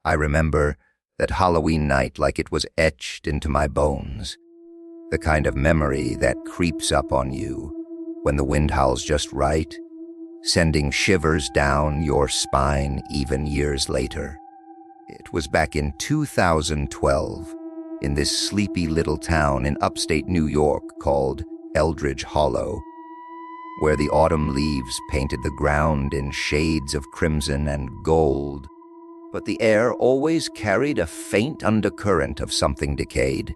I remember that Halloween night like it was etched into my bones. The kind of memory that creeps up on you when the wind howls just right, sending shivers down your spine even years later. It was back in 2012, in this sleepy little town in upstate New York called Eldridge Hollow, where the autumn leaves painted the ground in shades of crimson and gold, but the air always carried a faint undercurrent of something decayed,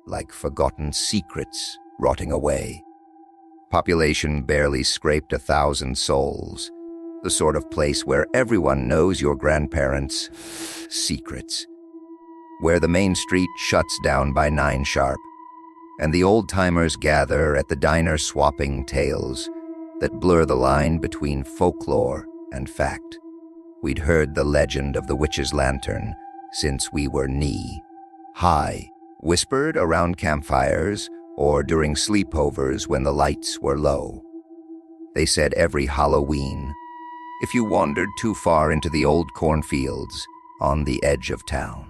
like forgotten secrets rotting away. Population barely scraped 1,000 souls, the sort of place where everyone knows your grandparents' secrets, where the main street shuts down by 9 sharp, and the old-timers gather at the diner swapping tales that blur the line between folklore and fact. We'd heard the legend of the witch's lantern since we were knee-high, whispered around campfires or during sleepovers when the lights were low. They said every Halloween, if you wandered too far into the old cornfields on the edge of town,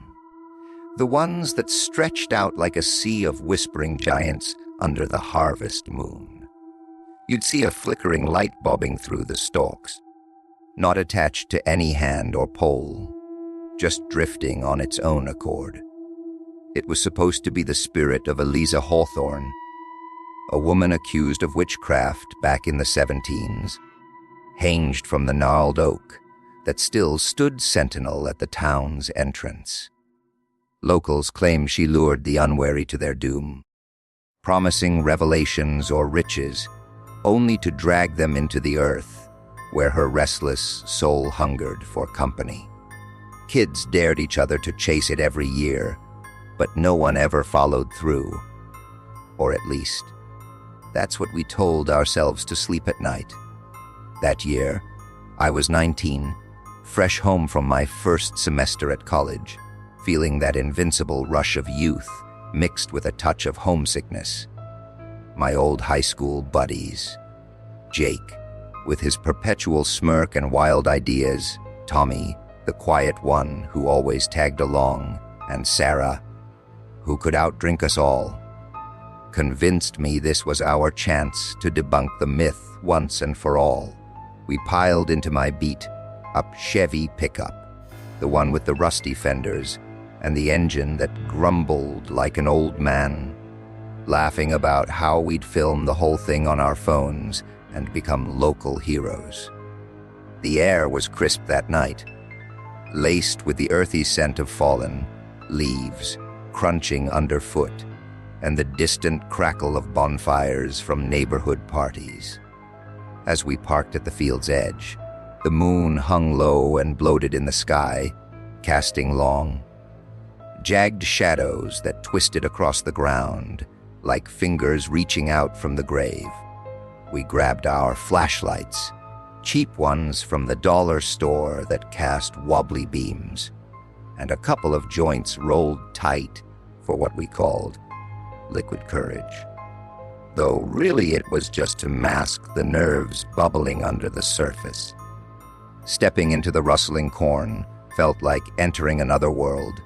the ones that stretched out like a sea of whispering giants under the harvest moon, you'd see a flickering light bobbing through the stalks, not attached to any hand or pole, just drifting on its own accord. It was supposed to be the spirit of Eliza Hawthorne, a woman accused of witchcraft back in the 17s, hanged from the gnarled oak that still stood sentinel at the town's entrance. Locals claim she lured the unwary to their doom, promising revelations or riches, only to drag them into the earth, where her restless soul hungered for company. Kids dared each other to chase it every year, but no one ever followed through. Or at least, that's what we told ourselves to sleep at night. That year, I was 19, fresh home from my first semester at college, feeling that invincible rush of youth mixed with a touch of homesickness. My old high school buddies, Jake, with his perpetual smirk and wild ideas, Tommy, the quiet one who always tagged along, and Sarah, who could outdrink us all, convinced me this was our chance to debunk the myth once and for all. We piled into my beat-up Chevy pickup, the one with the rusty fenders and the engine that grumbled like an old man, laughing about how we'd film the whole thing on our phones and become local heroes. The air was crisp that night, laced with the earthy scent of fallen leaves crunching underfoot and the distant crackle of bonfires from neighborhood parties. As we parked at the field's edge, the moon hung low and bloated in the sky, casting long, jagged shadows that twisted across the ground like fingers reaching out from the grave. We grabbed our flashlights, cheap ones from the dollar store that cast wobbly beams, and a couple of joints rolled tight for what we called liquid courage. Though really it was just to mask the nerves bubbling under the surface. Stepping into the rustling corn felt like entering another world.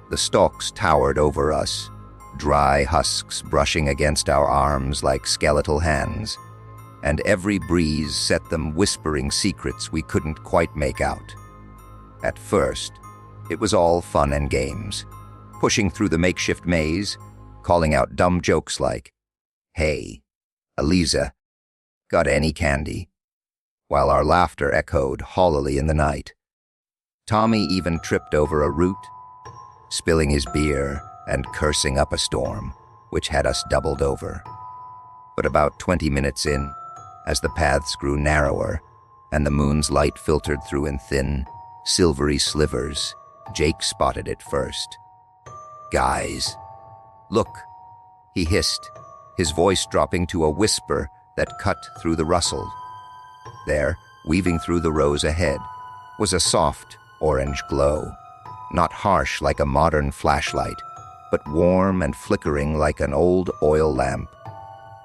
The stalks towered over us, dry husks brushing against our arms like skeletal hands, and every breeze set them whispering secrets we couldn't quite make out. At first, it was all fun and games, pushing through the makeshift maze, calling out dumb jokes like, "Hey, Eliza, got any candy?" while our laughter echoed hollowly in the night. Tommy even tripped over a root, spilling his beer and cursing up a storm, which had us doubled over. But about 20 minutes in, as the paths grew narrower and the moon's light filtered through in thin, silvery slivers, Jake spotted it first. "Guys, look," he hissed, his voice dropping to a whisper that cut through the rustle. There, weaving through the rows ahead, was a soft orange glow, not harsh like a modern flashlight, but warm and flickering like an old oil lamp,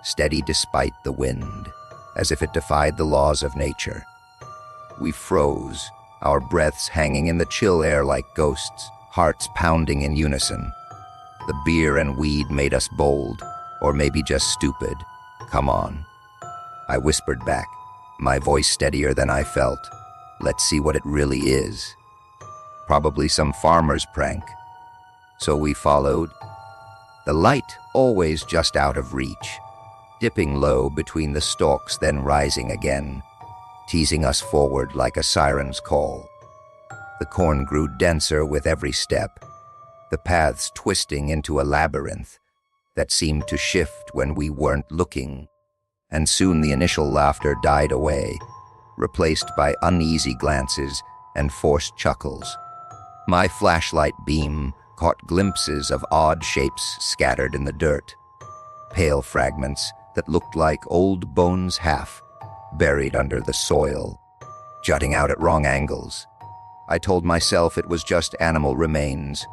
steady despite the wind, as if it defied the laws of nature. We froze, our breaths hanging in the chill air like ghosts, hearts pounding in unison. The beer and weed made us bold, or maybe just stupid. Come on. I whispered back, my voice steadier than I felt. Let's see what it really is. Probably some farmer's prank. So we followed. The light always just out of reach, dipping low between the stalks, then rising again, teasing us forward like a siren's call. The corn grew denser with every step, the paths twisting into a labyrinth that seemed to shift when we weren't looking, and soon the initial laughter died away, replaced by uneasy glances and forced chuckles. My flashlight beam caught glimpses of odd shapes scattered in the dirt, pale fragments that looked like old bones half buried under the soil, jutting out at wrong angles. I told myself it was just animal remains,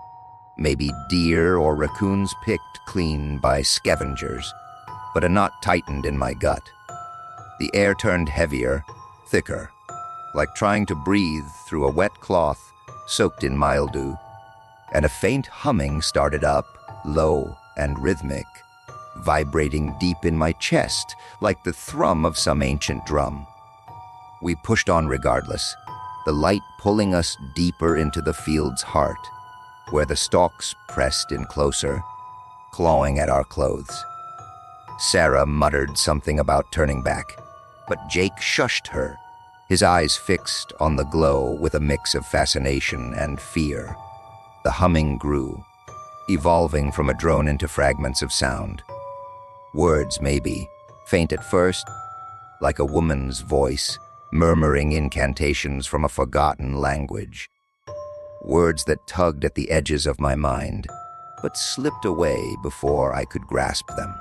maybe deer or raccoons picked clean by scavengers, but a knot tightened in my gut. The air turned heavier, thicker, like trying to breathe through a wet cloth soaked in mildew, and a faint humming started up, low and rhythmic, vibrating deep in my chest like the thrum of some ancient drum. We pushed on regardless, the light pulling us deeper into the field's heart, where the stalks pressed in closer, clawing at our clothes. Sarah muttered something about turning back, but Jake shushed her, his eyes fixed on the glow with a mix of fascination and fear. The humming grew, evolving from a drone into fragments of sound. Words, maybe, faint at first, like a woman's voice, murmuring incantations from a forgotten language. Words that tugged at the edges of my mind, but slipped away before I could grasp them.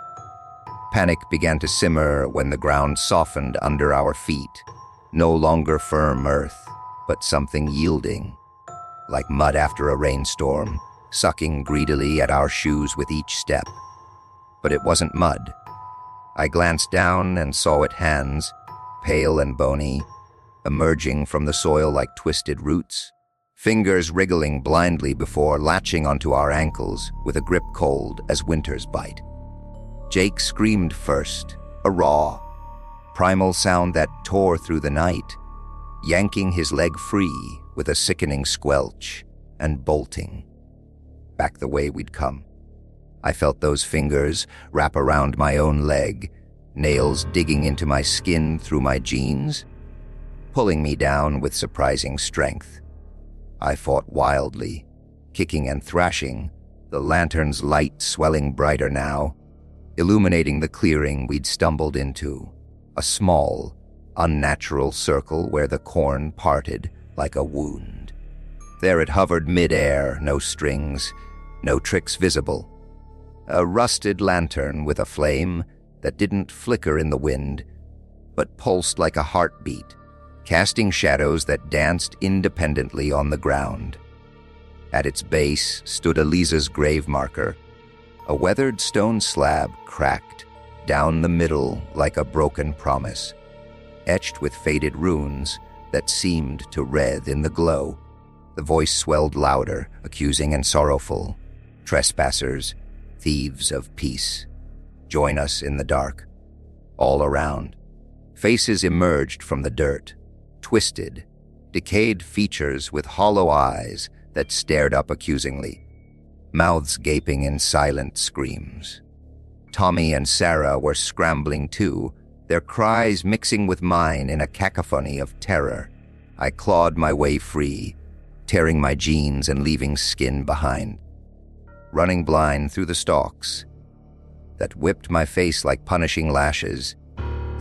Panic began to simmer when the ground softened under our feet, no longer firm earth, but something yielding, like mud after a rainstorm, sucking greedily at our shoes with each step. But it wasn't mud. I glanced down and saw it hands, pale and bony, emerging from the soil like twisted roots, fingers wriggling blindly before latching onto our ankles with a grip cold as winter's bite. Jake screamed first, a raw, primal sound that tore through the night, yanking his leg free with a sickening squelch and bolting. Back the way we'd come. I felt those fingers wrap around my own leg, nails digging into my skin through my jeans, pulling me down with surprising strength. I fought wildly, kicking and thrashing, the lantern's light swelling brighter now, illuminating the clearing we'd stumbled into, a small, unnatural circle where the corn parted like a wound. There it hovered mid-air, no strings, no tricks visible. A rusted lantern with a flame that didn't flicker in the wind, but pulsed like a heartbeat, casting shadows that danced independently on the ground. At its base stood Eliza's grave marker, a weathered stone slab cracked down the middle like a broken promise, etched with faded runes that seemed to writhe in the glow. The voice swelled louder, accusing and sorrowful. Trespassers, thieves of peace, join us in the dark. All around, faces emerged from the dirt, twisted, decayed features with hollow eyes that stared up accusingly, mouths gaping in silent screams. Tommy and Sarah were scrambling too, their cries mixing with mine in a cacophony of terror. I clawed my way free, tearing my jeans and leaving skin behind, running blind through the stalks that whipped my face like punishing lashes,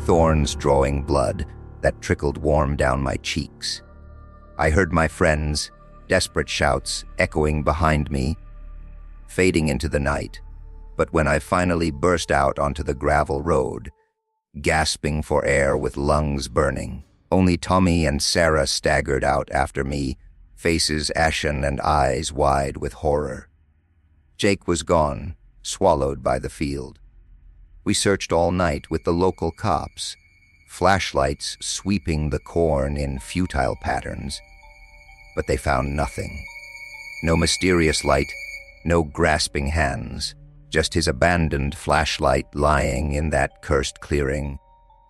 thorns drawing blood that trickled warm down my cheeks. I heard my friends' desperate shouts echoing behind me, fading into the night. But when I finally burst out onto the gravel road, gasping for air with lungs burning, only Tommy and Sarah staggered out after me, faces ashen and eyes wide with horror. Jake was gone, swallowed by the field. We searched all night with the local cops, flashlights sweeping the corn in futile patterns, but they found nothing. No mysterious light, no grasping hands, just his abandoned flashlight lying in that cursed clearing,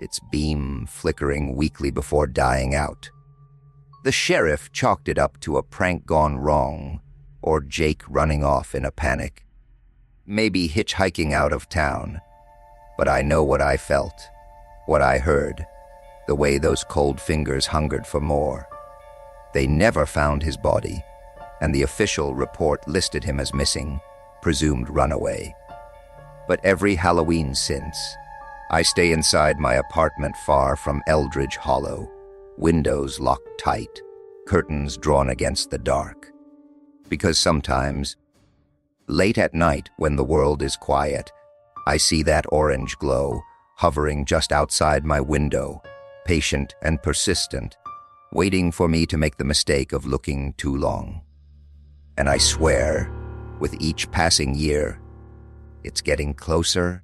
its beam flickering weakly before dying out. The sheriff chalked it up to a prank gone wrong, or Jake running off in a panic. Maybe hitchhiking out of town. But I know what I felt, what I heard, the way those cold fingers hungered for more. They never found his body, and the official report listed him as missing, presumed runaway. But every Halloween since, I stay inside my apartment far from Eldridge Hollow, windows locked tight, curtains drawn against the dark. Because sometimes, late at night when the world is quiet, I see that orange glow hovering just outside my window, patient and persistent, waiting for me to make the mistake of looking too long. And I swear, with each passing year, it's getting closer,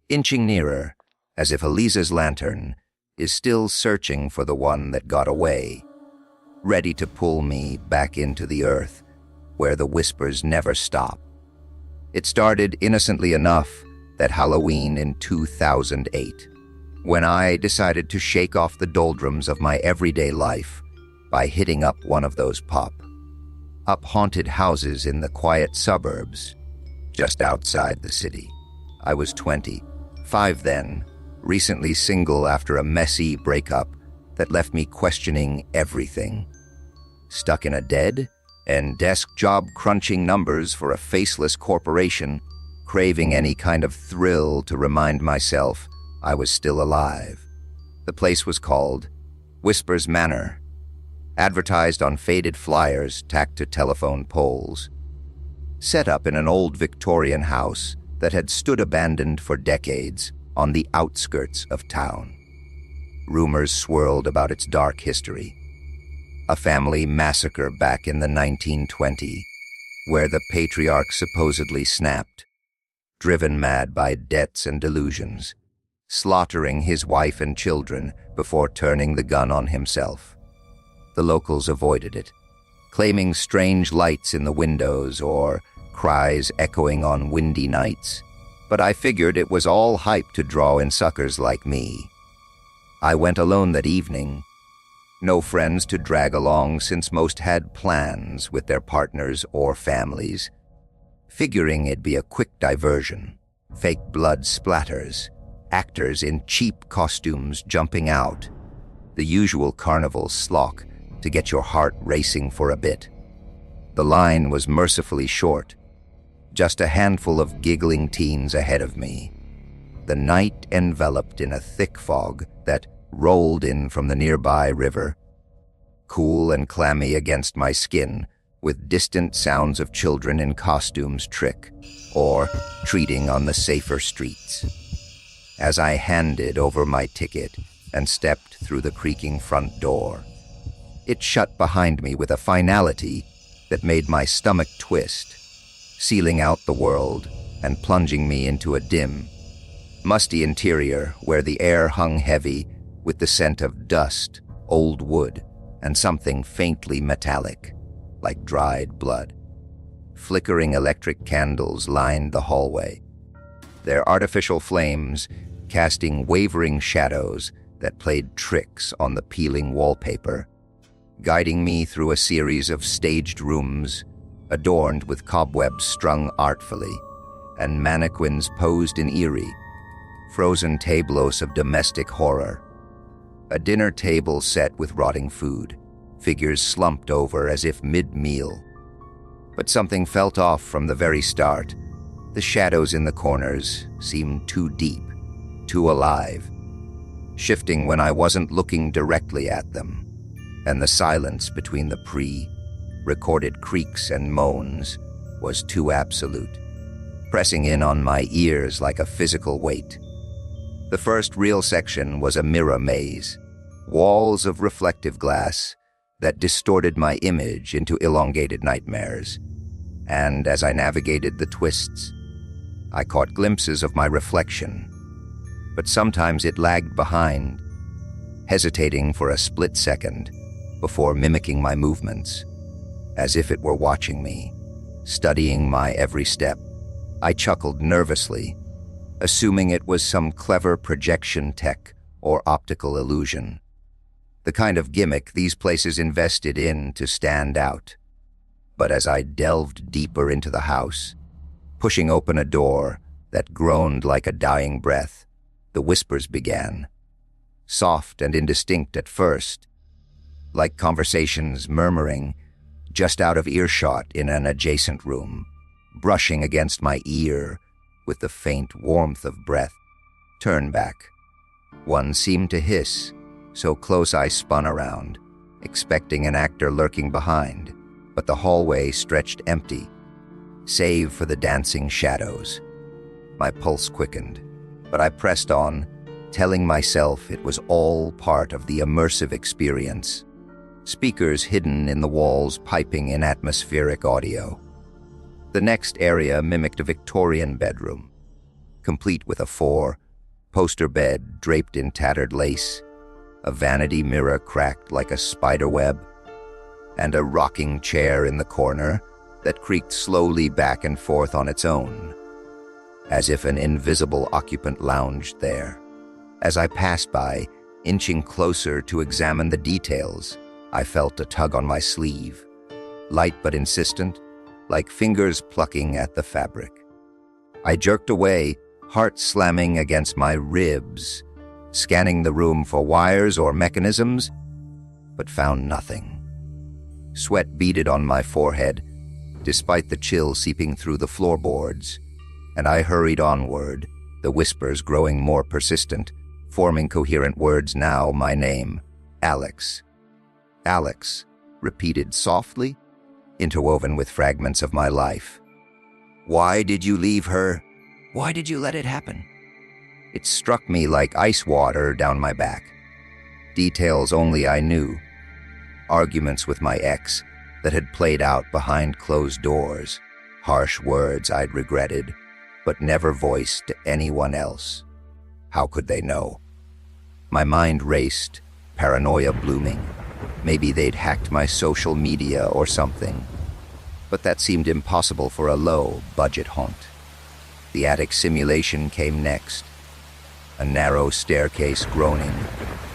inching nearer, as if Eliza's lantern is still searching for the one that got away, ready to pull me back into the earth, where the whispers never stop. It started innocently enough that Halloween in 2008, when I decided to shake off the doldrums of my everyday life by hitting up one of those pop-up haunted houses in the quiet suburbs, just outside the city. I was 25 then, recently single after a messy breakup that left me questioning everything. Stuck in a dead and desk job crunching numbers for a faceless corporation, craving any kind of thrill to remind myself I was still alive. The place was called Whispers Manor, advertised on faded flyers tacked to telephone poles. Set up in an old Victorian house that had stood abandoned for decades on the outskirts of town. Rumors swirled about its dark history. A family massacre back in the 1920s, where the patriarch supposedly snapped, driven mad by debts and delusions, slaughtering his wife and children before turning the gun on himself. The locals avoided it, claiming strange lights in the windows or cries echoing on windy nights, but I figured it was all hype to draw in suckers like me. I went alone that evening. No friends to drag along since most had plans with their partners or families, figuring it'd be a quick diversion. Fake blood splatters, actors in cheap costumes jumping out, the usual carnival slog to get your heart racing for a bit. The line was mercifully short, just a handful of giggling teens ahead of me. The night enveloped in a thick fog that rolled in from the nearby river, cool and clammy against my skin, with distant sounds of children in costumes trick or treating on the safer streets. As I handed over my ticket and stepped through the creaking front door, it shut behind me with a finality that made my stomach twist, sealing out the world and plunging me into a dim, musty interior where the air hung heavy with the scent of dust, old wood, and something faintly metallic, like dried blood. Flickering electric candles lined the hallway, their artificial flames casting wavering shadows that played tricks on the peeling wallpaper, guiding me through a series of staged rooms adorned with cobwebs strung artfully and mannequins posed in eerie, frozen tableaus of domestic horror. A dinner table set with rotting food, figures slumped over as if mid-meal. But something felt off from the very start. The shadows in the corners seemed too deep, too alive, shifting when I wasn't looking directly at them, and the silence between the pre-recorded creaks and moans was too absolute, pressing in on my ears like a physical weight. The first real section was a mirror maze, walls of reflective glass that distorted my image into elongated nightmares. And as I navigated the twists, I caught glimpses of my reflection, but sometimes it lagged behind, hesitating for a split second, before mimicking my movements, as if it were watching me, studying my every step. I chuckled nervously, assuming it was some clever projection tech or optical illusion, the kind of gimmick these places invested in to stand out. But as I delved deeper into the house, pushing open a door that groaned like a dying breath, the whispers began, soft and indistinct at first, like conversations murmuring just out of earshot in an adjacent room, brushing against my ear with the faint warmth of breath. Turn back. One seemed to hiss, so close I spun around, expecting an actor lurking behind, but the hallway stretched empty, save for the dancing shadows. My pulse quickened, but I pressed on, telling myself it was all part of the immersive experience. Speakers hidden in the walls piping in atmospheric audio. The next area mimicked a Victorian bedroom, complete with a four-poster bed draped in tattered lace, a vanity mirror cracked like a spider web, and a rocking chair in the corner that creaked slowly back and forth on its own, as if an invisible occupant lounged there. As I passed by, inching closer to examine the details, I felt a tug on my sleeve, light but insistent, like fingers plucking at the fabric. I jerked away, heart slamming against my ribs, scanning the room for wires or mechanisms, but found nothing. Sweat beaded on my forehead, despite the chill seeping through the floorboards, and I hurried onward, the whispers growing more persistent, forming coherent words now. My name, Alex. Alex, repeated softly, interwoven with fragments of my life. Why did you leave her? Why did you let it happen? It struck me like ice water down my back. Details only I knew. Arguments with my ex that had played out behind closed doors. Harsh words I'd regretted, but never voiced to anyone else. How could they know? My mind raced, paranoia blooming. Maybe they'd hacked my social media or something. But that seemed impossible for a low-budget haunt. The attic simulation came next, a narrow staircase groaning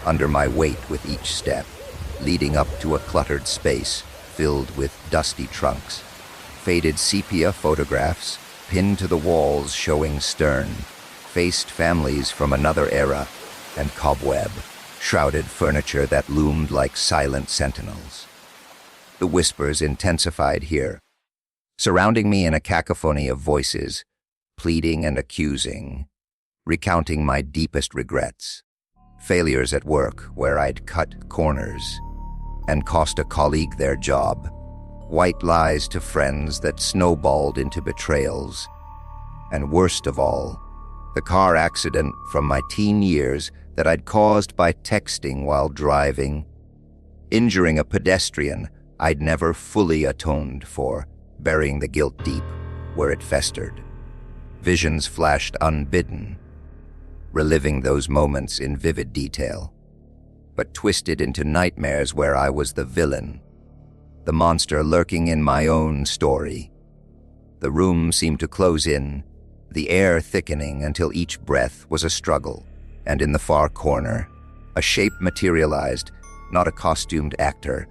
under my weight with each step, leading up to a cluttered space filled with dusty trunks, faded sepia photographs pinned to the walls showing stern-faced families from another era, and cobweb-shrouded furniture that loomed like silent sentinels. The whispers intensified here, surrounding me in a cacophony of voices, pleading and accusing, recounting my deepest regrets, failures at work where I'd cut corners and cost a colleague their job, white lies to friends that snowballed into betrayals, and worst of all, the car accident from my teen years that I'd caused by texting while driving, injuring a pedestrian I'd never fully atoned for, burying the guilt deep where it festered. Visions flashed unbidden, reliving those moments in vivid detail, but twisted into nightmares where I was the villain, the monster lurking in my own story. The room seemed to close in, the air thickening until each breath was a struggle, and in the far corner, a shape materialized, not a costumed actor,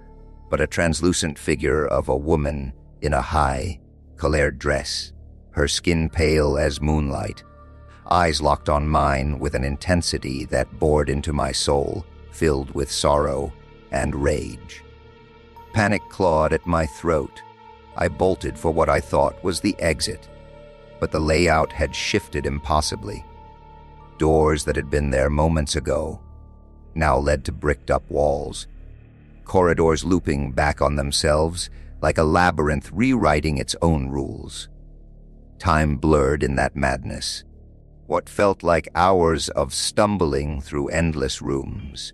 but a translucent figure of a woman in a high, collared dress, her skin pale as moonlight, eyes locked on mine with an intensity that bored into my soul, filled with sorrow and rage. Panic clawed at my throat. I bolted for what I thought was the exit, but the layout had shifted impossibly. Doors that had been there moments ago now led to bricked-up walls, corridors looping back on themselves like a labyrinth rewriting its own rules. Time blurred in that madness. What felt like hours of stumbling through endless rooms,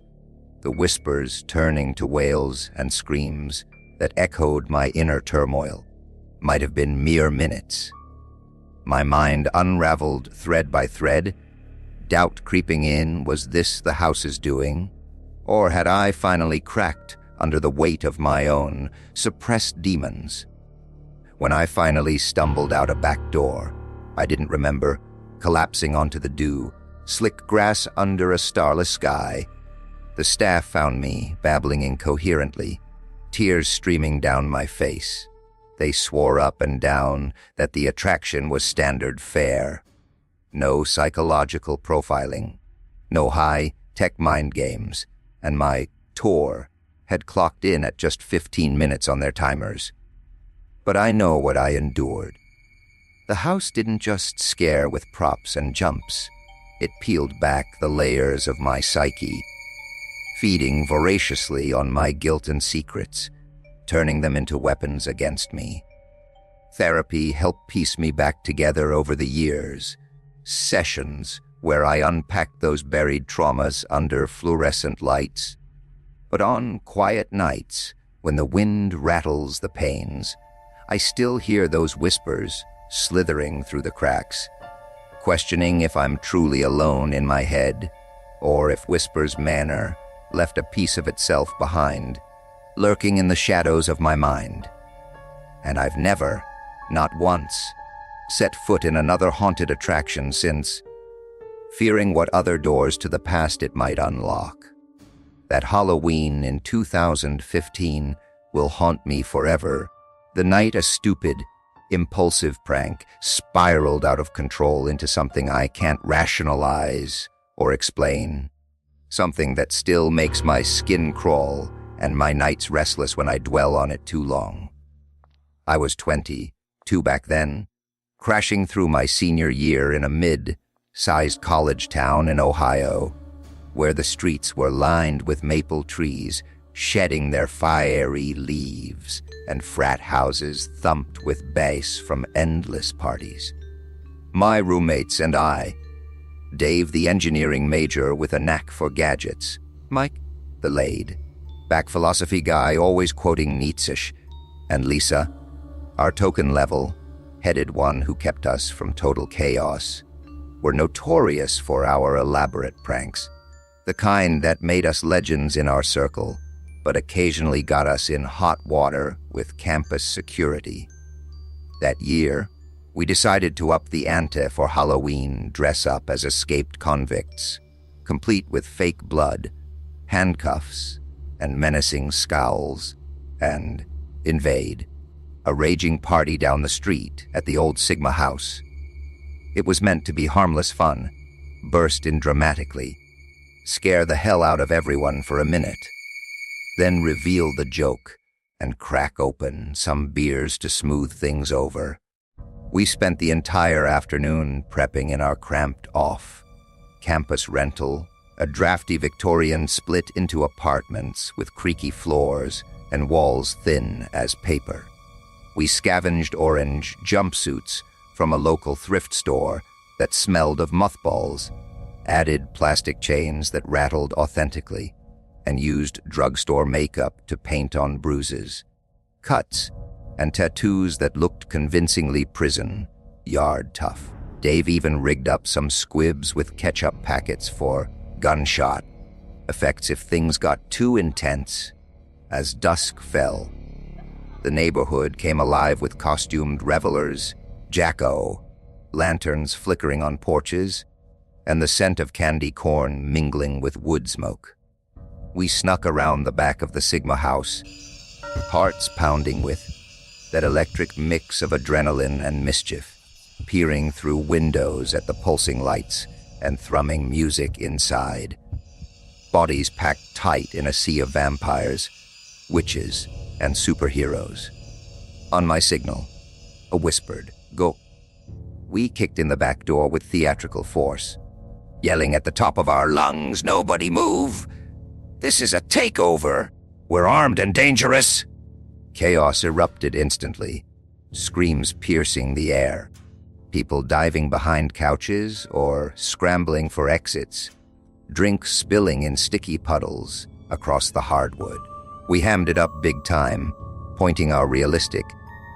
the whispers turning to wails and screams that echoed my inner turmoil, might have been mere minutes. My mind unraveled thread by thread, doubt creeping in, was this the house's doing? Or had I finally cracked under the weight of my own suppressed demons. When I finally stumbled out a back door, I didn't remember collapsing onto the dew, slick grass under a starless sky. The staff found me, babbling incoherently, tears streaming down my face. They swore up and down that the attraction was standard fare. No psychological profiling, no high-tech mind games, and my tour had clocked in at just 15 minutes on their timers. But I know what I endured. The house didn't just scare with props and jumps. It peeled back the layers of my psyche, feeding voraciously on my guilt and secrets, turning them into weapons against me. Therapy helped piece me back together over the years. Sessions where I unpacked those buried traumas under fluorescent lights. But on quiet nights, when the wind rattles the panes, I still hear those whispers slithering through the cracks, questioning if I'm truly alone in my head, or if Whisper's Manor left a piece of itself behind, lurking in the shadows of my mind. And I've never, not once, set foot in another haunted attraction since, fearing what other doors to the past it might unlock. That Halloween in 2015 will haunt me forever, the night a stupid, impulsive prank spiraled out of control into something I can't rationalize or explain. Something that still makes my skin crawl and my nights restless when I dwell on it too long. I was 22 back then, crashing through my senior year in a mid-sized college town in Ohio, where the streets were lined with maple trees shedding their fiery leaves, and frat houses thumped with bass from endless parties. My roommates and I, Dave the engineering major with a knack for gadgets, Mike the laid-back philosophy guy always quoting Nietzsche, and Lisa, our token-level, headed one who kept us from total chaos, were notorious for our elaborate pranks, the kind that made us legends in our circle, but occasionally got us in hot water with campus security. That year, we decided to up the ante for Halloween, dress up as escaped convicts, complete with fake blood, handcuffs, and menacing scowls, and invade a raging party down the street at the old Sigma house. It was meant to be harmless fun, burst in dramatically, scare the hell out of everyone for a minute, then reveal the joke and crack open some beers to smooth things over. We spent the entire afternoon prepping in our cramped off-campus rental, a drafty Victorian split into apartments with creaky floors and walls thin as paper. We scavenged orange jumpsuits from a local thrift store that smelled of mothballs, added plastic chains that rattled authentically, and used drugstore makeup to paint on bruises, cuts, and tattoos that looked convincingly prison yard tough. Dave even rigged up some squibs with ketchup packets for gunshot effects if things got too intense. As dusk fell, the neighborhood came alive with costumed revelers, Jacko, lanterns flickering on porches, and the scent of candy corn mingling with wood smoke. We snuck around the back of the Sigma house, hearts pounding with that electric mix of adrenaline and mischief, peering through windows at the pulsing lights and thrumming music inside. Bodies packed tight in a sea of vampires, witches, and superheroes. On my signal, a whispered, "Go." We kicked in the back door with theatrical force, yelling at the top of our lungs, "Nobody move! This is a takeover! We're armed and dangerous!" Chaos erupted instantly, screams piercing the air, people diving behind couches or scrambling for exits, drinks spilling in sticky puddles across the hardwood. We hammed it up big time, pointing our realistic,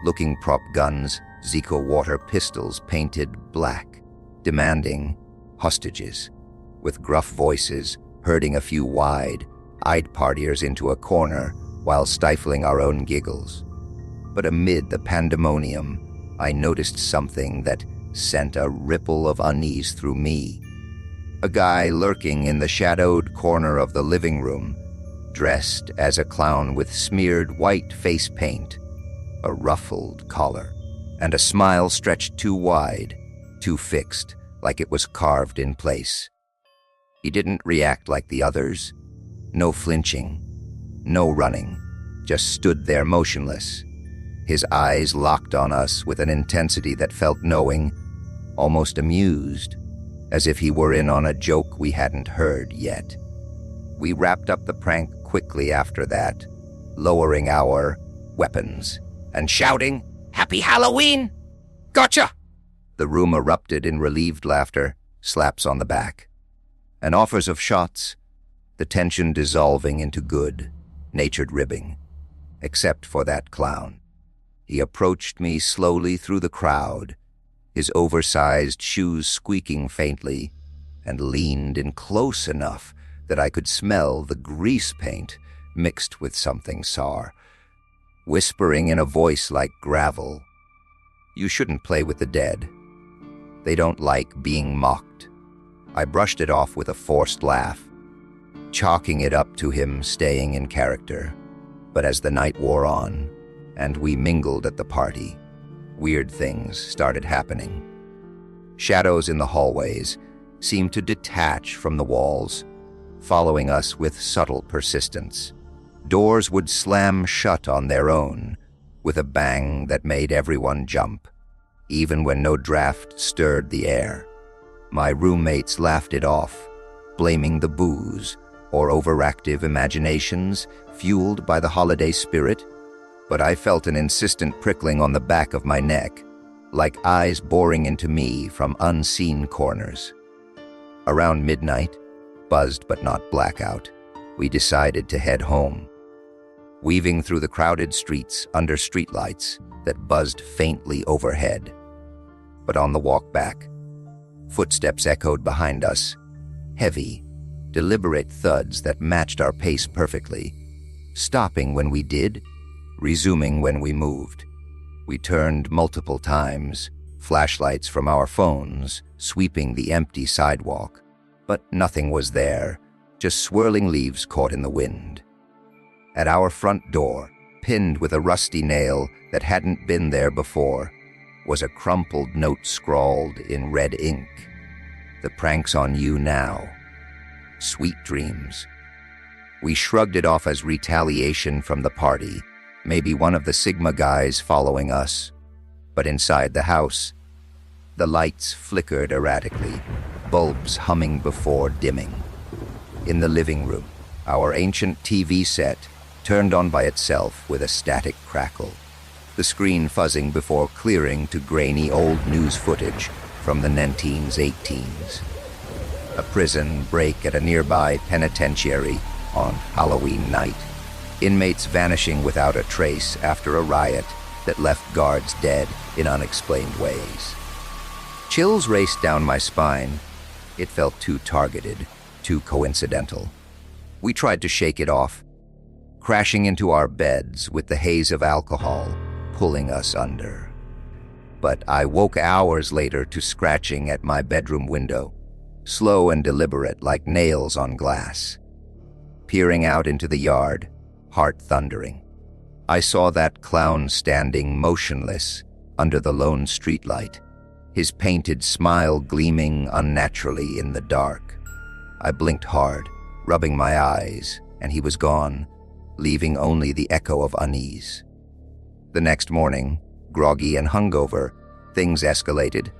looking prop guns, Zico water pistols painted black, demanding hostages, with gruff voices herding a few wide-eyed partiers into a corner while stifling our own giggles. But amid the pandemonium, I noticed something that sent a ripple of unease through me. A guy lurking in the shadowed corner of the living room, dressed as a clown with smeared white face paint, a ruffled collar, and a smile stretched too wide, too fixed, like it was carved in place. He didn't react like the others. No flinching, no running, just stood there motionless. His eyes locked on us with an intensity that felt knowing, almost amused, as if he were in on a joke we hadn't heard yet. We wrapped up the prank quickly after that, lowering our weapons and shouting, "Happy Halloween! Gotcha!" The room erupted in relieved laughter, slaps on the back, and offers of shots, the tension dissolving into good, natured ribbing, except for that clown. He approached me slowly through the crowd, his oversized shoes squeaking faintly, and leaned in close enough that I could smell the grease paint mixed with something sour, whispering in a voice like gravel, "You shouldn't play with the dead. They don't like being mocked." I brushed it off with a forced laugh, chalking it up to him staying in character. But as the night wore on, and we mingled at the party, weird things started happening. Shadows in the hallways seemed to detach from the walls, following us with subtle persistence. Doors would slam shut on their own, with a bang that made everyone jump, even when no draft stirred the air. My roommates laughed it off, blaming the booze or overactive imaginations fueled by the holiday spirit, but I felt an insistent prickling on the back of my neck, like eyes boring into me from unseen corners. Around midnight, buzzed but not blackout, we decided to head home. Weaving through the crowded streets under streetlights that buzzed faintly overhead. But on the walk back, footsteps echoed behind us, heavy, deliberate thuds that matched our pace perfectly, stopping when we did, resuming when we moved. We turned multiple times, flashlights from our phones sweeping the empty sidewalk, but nothing was there, just swirling leaves caught in the wind. At our front door, pinned with a rusty nail that hadn't been there before, was a crumpled note scrawled in red ink. "The prank's on you now. Sweet dreams." We shrugged it off as retaliation from the party, maybe one of the Sigma guys following us. But inside the house, the lights flickered erratically, bulbs humming before dimming. In the living room, our ancient TV set turned on by itself with a static crackle, the screen fuzzing before clearing to grainy old news footage from the 1918s. A prison break at a nearby penitentiary on Halloween night. Inmates vanishing without a trace after a riot that left guards dead in unexplained ways. Chills raced down my spine. It felt too targeted, too coincidental. We tried to shake it off, crashing into our beds with the haze of alcohol pulling us under. But I woke hours later to scratching at my bedroom window, slow and deliberate like nails on glass. Peering out into the yard, heart thundering, I saw that clown standing motionless under the lone streetlight, his painted smile gleaming unnaturally in the dark. I blinked hard, rubbing my eyes, and he was gone, leaving only the echo of unease. The next morning, groggy and hungover, things escalated.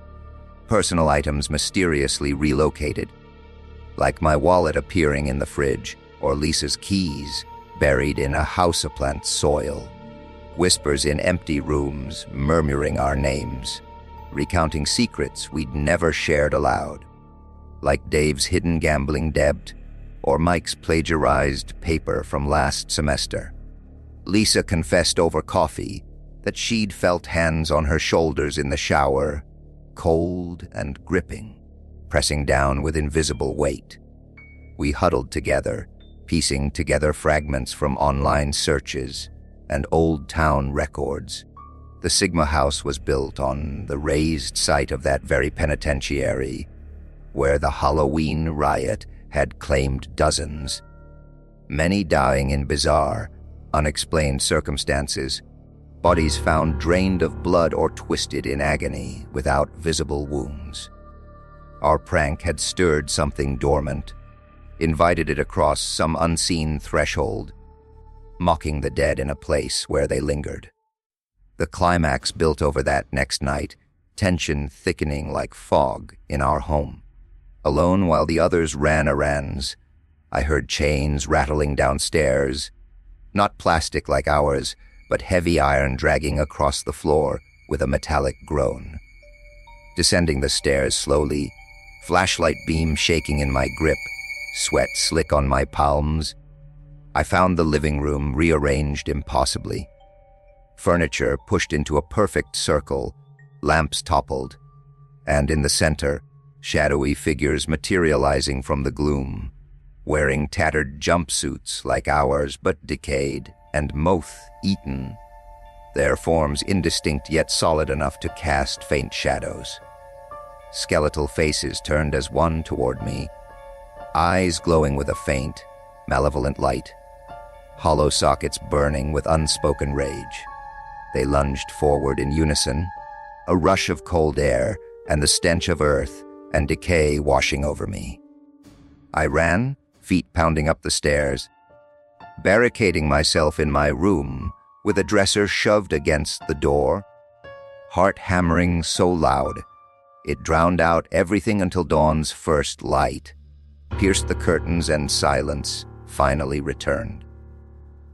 Personal items mysteriously relocated, like my wallet appearing in the fridge or Lisa's keys buried in a houseplant soil. Whispers in empty rooms murmuring our names, recounting secrets we'd never shared aloud, like Dave's hidden gambling debt or Mike's plagiarized paper from last semester. Lisa confessed over coffee that she'd felt hands on her shoulders in the shower, cold and gripping, pressing down with invisible weight. We huddled together, piecing together fragments from online searches and old town records. The Sigma House was built on the raised site of that very penitentiary where the Halloween riot had claimed dozens, many dying in bizarre, unexplained circumstances, bodies found drained of blood or twisted in agony without visible wounds. Our prank had stirred something dormant, invited it across some unseen threshold, mocking the dead in a place where they lingered. The climax built over that next night, tension thickening like fog in our home. Alone while the others ran errands, I heard chains rattling downstairs, not plastic like ours, but heavy iron dragging across the floor with a metallic groan. Descending the stairs slowly, flashlight beam shaking in my grip, sweat slick on my palms, I found the living room rearranged impossibly. Furniture pushed into a perfect circle, lamps toppled, and in the center, shadowy figures materializing from the gloom, wearing tattered jumpsuits like ours but decayed and moth-eaten, their forms indistinct yet solid enough to cast faint shadows. Skeletal faces turned as one toward me, eyes glowing with a faint, malevolent light, hollow sockets burning with unspoken rage. They lunged forward in unison, a rush of cold air and the stench of earth and decay washing over me. I ran, feet pounding up the stairs, barricading myself in my room with a dresser shoved against the door, heart hammering so loud it drowned out everything until dawn's first light pierced the curtains and silence finally returned,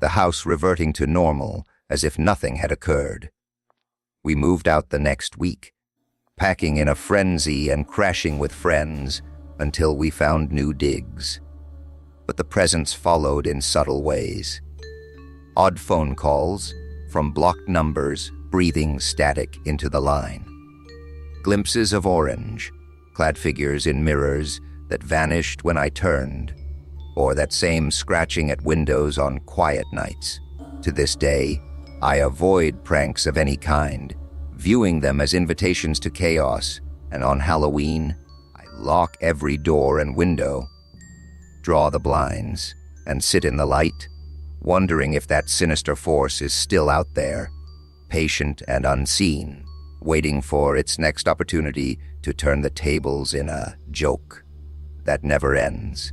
the house reverting to normal as if nothing had occurred. We moved out the next week, packing in a frenzy and crashing with friends until we found new digs. But the presence followed in subtle ways. Odd phone calls from blocked numbers breathing static into the line. Glimpses of orange, clad figures in mirrors that vanished when I turned, or that same scratching at windows on quiet nights. To this day, I avoid pranks of any kind, viewing them as invitations to chaos, and on Halloween, I lock every door and window, draw the blinds, and sit in the light, wondering if that sinister force is still out there, patient and unseen, waiting for its next opportunity to turn the tables in a joke that never ends.